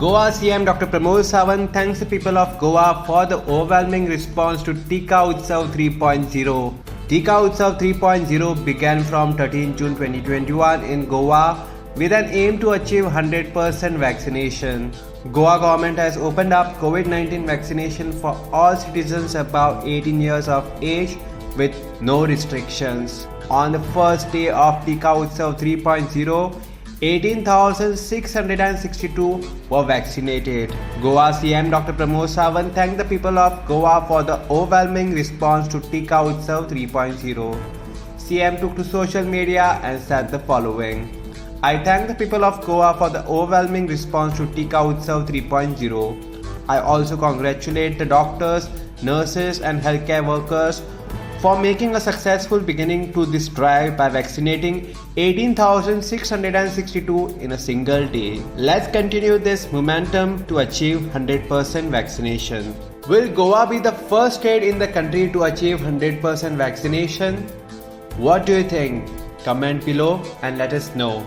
Goa CM Dr. Pramod Sawant thanks the people of Goa for the overwhelming response to Tika Utsav 3.0. Tika Utsav 3.0 began from 13 June 2021 in Goa with an aim to achieve 100% vaccination. Goa government has opened up COVID-19 vaccination for all citizens above 18 years of age with no restrictions. On the first day of Tika Utsav 3.0, 18,662 were vaccinated. Goa CM Dr. Pramod Sawant thanked the people of Goa for the overwhelming response to Tika Utsav 3.0. CM took to social media and said the following: I thank the people of Goa for the overwhelming response to Tika Utsav 3.0. I also congratulate the doctors, nurses and healthcare workers for making a successful beginning to this drive by vaccinating 18,662 in a single day. Let's continue this momentum to achieve 100% vaccination. Will Goa be the first state in the country to achieve 100% vaccination? What do you think? Comment below and let us know.